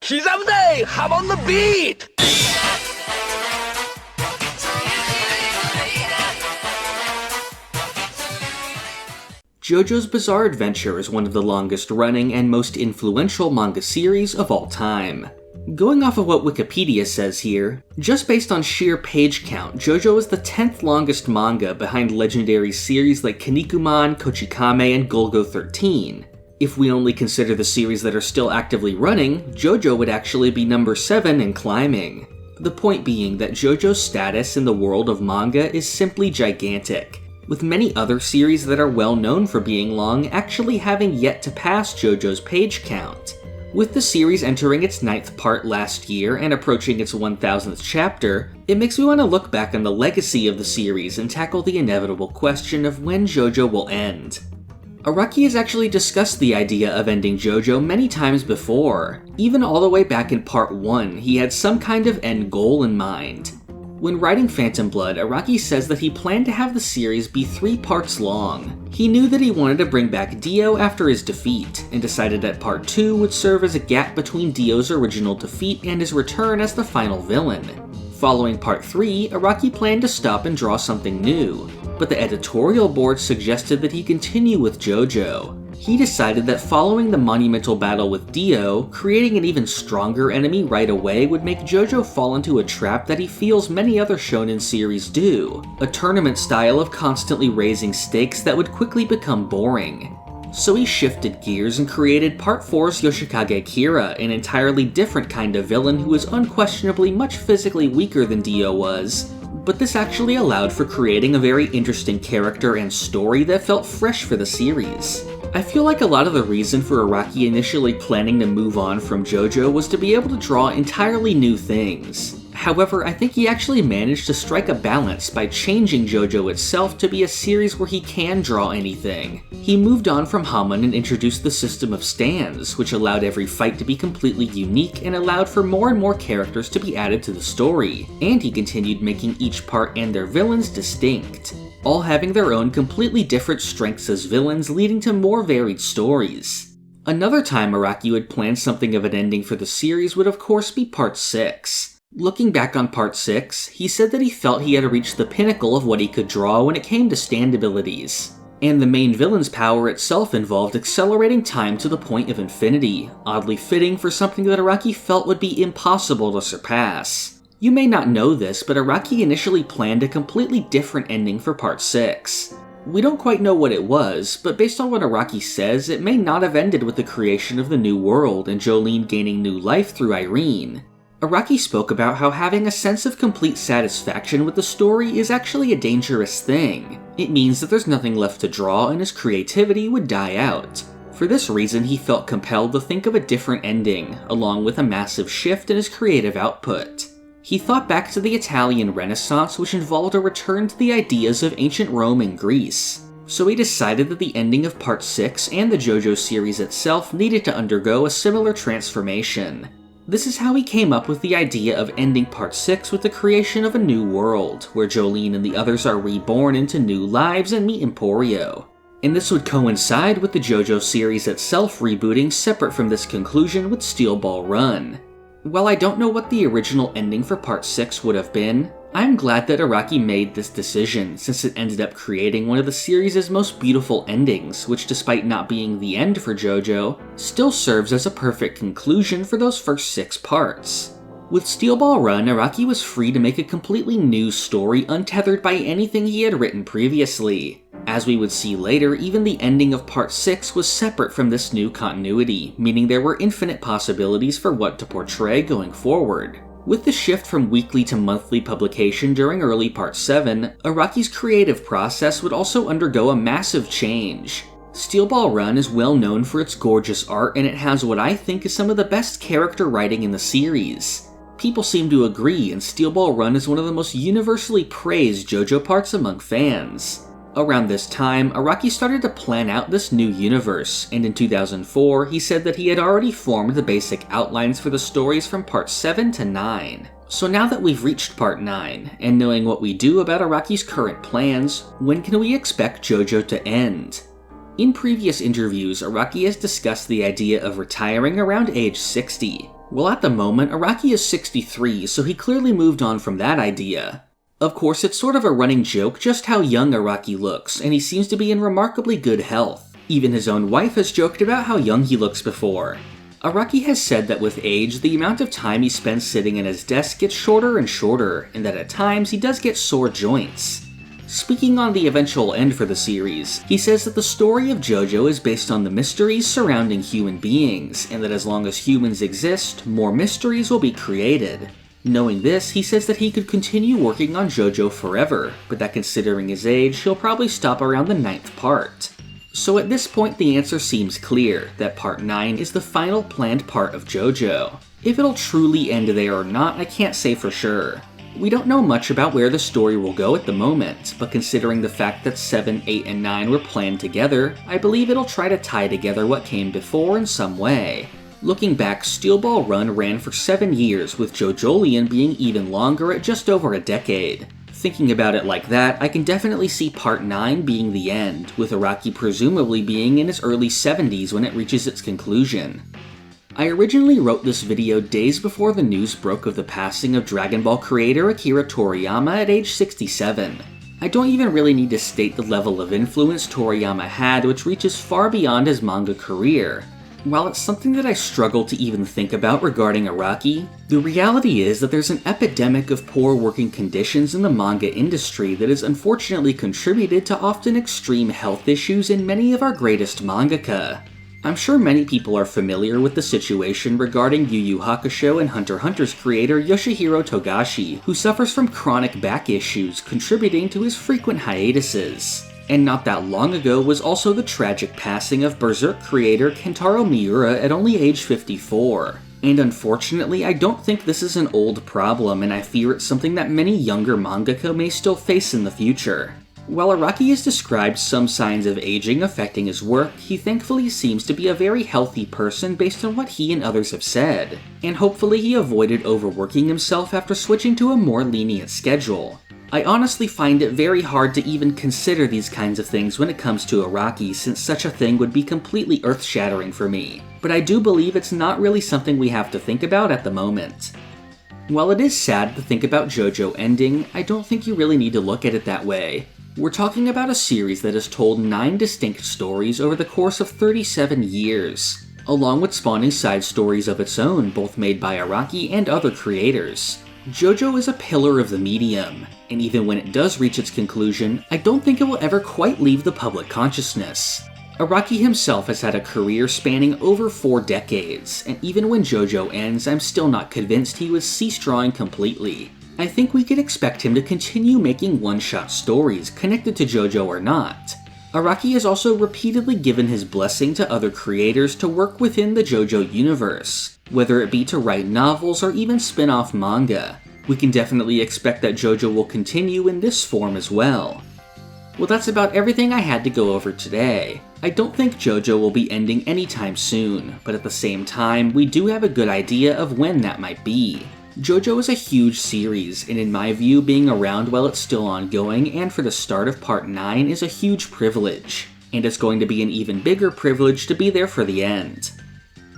기자부대 Hamon the beat! JoJo's Bizarre Adventure is one of the longest running and most influential manga series of all time. Going off of what Wikipedia says here, just based on sheer page count, JoJo is the 10th longest manga behind legendary series like Kinnikuman, Kochikame, and Golgo 13. If we only consider the series that are still actively running, JoJo would actually be number 7 and climbing. The point being that JoJo's status in the world of manga is simply gigantic, with many other series that are well known for being long actually having yet to pass JoJo's page count. With the series entering its 9th part last year and approaching its 1000th chapter, it makes me want to look back on the legacy of the series and tackle the inevitable question of when JoJo will end. Araki has actually discussed the idea of ending JoJo many times before. Even all the way back in part 1, he had some kind of end goal in mind. When writing Phantom Blood, Araki says that he planned to have the series be 3 parts long. He knew that he wanted to bring back Dio after his defeat, and decided that part 2 would serve as a gap between Dio's original defeat and his return as the final villain. Following part 3, Araki planned to stop and draw something new, but the editorial board suggested that he continue with JoJo. He decided that following the monumental battle with Dio, creating an even stronger enemy right away would make JoJo fall into a trap that he feels many other shonen series do, a tournament style of constantly raising stakes that would quickly become boring. So he shifted gears and created Part 4's Yoshikage Kira, an entirely different kind of villain who is unquestionably much physically weaker than Dio was, but this actually allowed for creating a very interesting character and story that felt fresh for the series. I feel like a lot of the reason for Araki initially planning to move on from JoJo was to be able to draw entirely new things. However, I think he actually managed to strike a balance by changing JoJo itself to be a series where he can draw anything. He moved on from Hamon and introduced the system of stands, which allowed every fight to be completely unique and allowed for more and more characters to be added to the story, and he continued making each part and their villains distinct, all having their own completely different strengths as villains, leading to more varied stories. Another time Araki would plan something of an ending for the series would of course be Part 6. Looking back on Part 6, he said that he felt he had reached the pinnacle of what he could draw when it came to stand abilities, and the main villain's power itself involved accelerating time to the point of infinity, oddly fitting for something that Araki felt would be impossible to surpass. You may not know this, but Araki initially planned a completely different ending for Part 6. We don't quite know what it was, but based on what Araki says, it may not have ended with the creation of the new world and Jolene gaining new life through Irene. Araki spoke about how having a sense of complete satisfaction with the story is actually a dangerous thing. It means that there's nothing left to draw and his creativity would die out. For this reason, he felt compelled to think of a different ending, along with a massive shift in his creative output. He thought back to the Italian Renaissance, which involved a return to the ideas of ancient Rome and Greece. So he decided that the ending of Part 6 and the JoJo series itself needed to undergo a similar transformation. This is how he came up with the idea of ending Part 6 with the creation of a new world, where Jolene and the others are reborn into new lives and meet Emporio. And this would coincide with the JoJo series itself rebooting separate from this conclusion with Steel Ball Run. While I don't know what the original ending for Part 6 would have been, I'm glad that Araki made this decision, since it ended up creating one of the series' most beautiful endings, which despite not being the end for JoJo, still serves as a perfect conclusion for those first 6 parts. With Steel Ball Run, Araki was free to make a completely new story untethered by anything he had written previously. As we would see later, even the ending of Part 6 was separate from this new continuity, meaning there were infinite possibilities for what to portray going forward. With the shift from weekly to monthly publication during early Part 7, Araki's creative process would also undergo a massive change. Steel Ball Run is well known for its gorgeous art, and it has what I think is some of the best character writing in the series. People seem to agree, and Steel Ball Run is one of the most universally praised JoJo parts among fans. Around this time, Araki started to plan out this new universe, and in 2004, he said that he had already formed the basic outlines for the stories from Part 7 to 9. So now that we've reached Part 9, and knowing what we do about Araki's current plans, when can we expect JoJo to end? In previous interviews, Araki has discussed the idea of retiring around age 60. Well, at the moment, Araki is 63, so he clearly moved on from that idea. Of course, it's sort of a running joke just how young Araki looks, and he seems to be in remarkably good health. Even his own wife has joked about how young he looks before. Araki has said that with age, the amount of time he spends sitting at his desk gets shorter and shorter, and that at times he does get sore joints. Speaking on the eventual end for the series, he says that the story of JoJo is based on the mysteries surrounding human beings, and that as long as humans exist, more mysteries will be created. Knowing this, he says that he could continue working on JoJo forever, but that considering his age, he'll probably stop around the 9th part. So at this point the answer seems clear, that Part 9 is the final planned part of JoJo. If it'll truly end there or not, I can't say for sure. We don't know much about where the story will go at the moment, but considering the fact that 7, 8, and 9 were planned together, I believe it'll try to tie together what came before in some way. Looking back, Steel Ball Run ran for 7 years, with JoJolion being even longer at just over a decade. Thinking about it like that, I can definitely see Part 9 being the end, with Araki presumably being in his early 70s when it reaches its conclusion. I originally wrote this video days before the news broke of the passing of Dragon Ball creator Akira Toriyama at age 67. I don't even really need to state the level of influence Toriyama had, which reaches far beyond his manga career. While it's something that I struggle to even think about regarding Araki, the reality is that there's an epidemic of poor working conditions in the manga industry that has unfortunately contributed to often extreme health issues in many of our greatest mangaka. I'm sure many people are familiar with the situation regarding Yu Yu Hakusho and Hunter x Hunter's creator Yoshihiro Togashi, who suffers from chronic back issues contributing to his frequent hiatuses. And not that long ago was also the tragic passing of Berserk creator Kentaro Miura at only age 54. And unfortunately, I don't think this is an old problem, and I fear it's something that many younger mangaka may still face in the future. While Araki has described some signs of aging affecting his work, he thankfully seems to be a very healthy person based on what he and others have said, and hopefully he avoided overworking himself after switching to a more lenient schedule. I honestly find it very hard to even consider these kinds of things when it comes to Araki, since such a thing would be completely earth-shattering for me, but I do believe it's not really something we have to think about at the moment. While it is sad to think about JoJo ending, I don't think you really need to look at it that way. We're talking about a series that has told 9 distinct stories over the course of 37 years, along with spawning side stories of its own, both made by Araki and other creators. JoJo is a pillar of the medium, and even when it does reach its conclusion, I don't think it will ever quite leave the public consciousness. Araki himself has had a career spanning over 4 decades, and even when JoJo ends, I'm still not convinced he would cease drawing completely. I think we could expect him to continue making one-shot stories, connected to JoJo or not. Araki has also repeatedly given his blessing to other creators to work within the JoJo universe, whether it be to write novels or even spin-off manga. We can definitely expect that JoJo will continue in this form as well. Well, that's about everything I had to go over today. I don't think JoJo will be ending anytime soon, but at the same time, we do have a good idea of when that might be. JoJo is a huge series, and in my view, being around while it's still ongoing and for the start of Part 9 is a huge privilege, and it's going to be an even bigger privilege to be there for the end.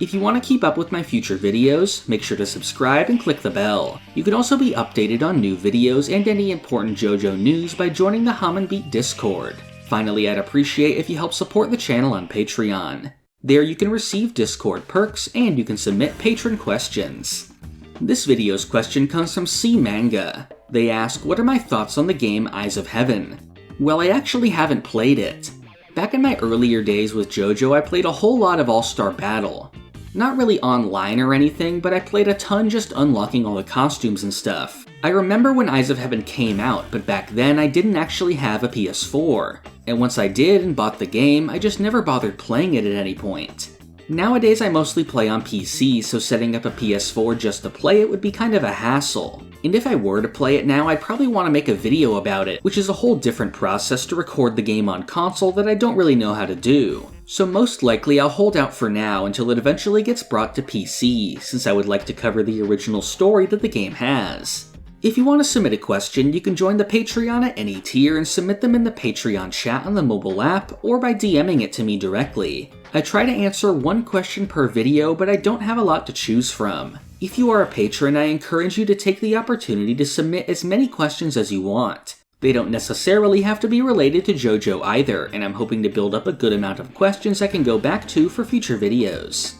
If you want to keep up with my future videos, make sure to subscribe and click the bell. You can also be updated on new videos and any important JoJo news by joining the Hamon Discord. Finally, I'd appreciate if you help support the channel on Patreon. There you can receive Discord perks, and you can submit Patron questions. This video's question comes from C Manga. They ask, what are my thoughts on the game Eyes of Heaven? Well, I actually haven't played it. Back in my earlier days with JoJo, I played a whole lot of All-Star Battle. Not really online or anything, but I played a ton just unlocking all the costumes and stuff. I remember when Eyes of Heaven came out, but back then I didn't actually have a PS4. And once I did and bought the game, I just never bothered playing it at any point. Nowadays I mostly play on PC, so setting up a PS4 just to play it would be kind of a hassle. And if I were to play it now, I'd probably want to make a video about it, which is a whole different process to record the game on console that I don't really know how to do. So most likely I'll hold out for now until it eventually gets brought to PC, since I would like to cover the original story that the game has. If you want to submit a question, you can join the Patreon at any tier and submit them in the Patreon chat on the mobile app, or by DMing it to me directly. I try to answer one question per video, but I don't have a lot to choose from. If you are a patron, I encourage you to take the opportunity to submit as many questions as you want. They don't necessarily have to be related to JoJo either, and I'm hoping to build up a good amount of questions I can go back to for future videos.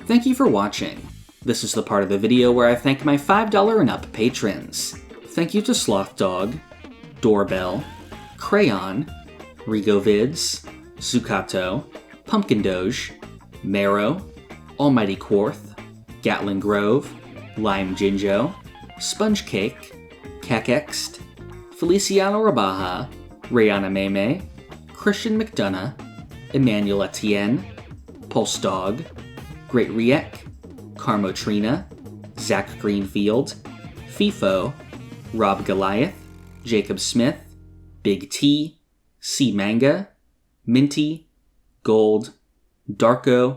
Thank you for watching. This is the part of the video where I thank my $5 and up patrons. Thank you to Sloth Dog, Doorbell, Crayon, Rigovids, Zucato, Pumpkin Doge, Marrow, Almighty Quarth, Gatlin Grove, Lime Jinjo, Sponge Cake, Kekext, Feliciano Rabaja, Rayana Meme, Christian McDonough, Emmanuel Etienne, Pulse Dog, Great Riek, Carmotrina, Zach Greenfield, FIFO, Rob Goliath, Jacob Smith, Big T, C Manga, Minty, Gold, Darko,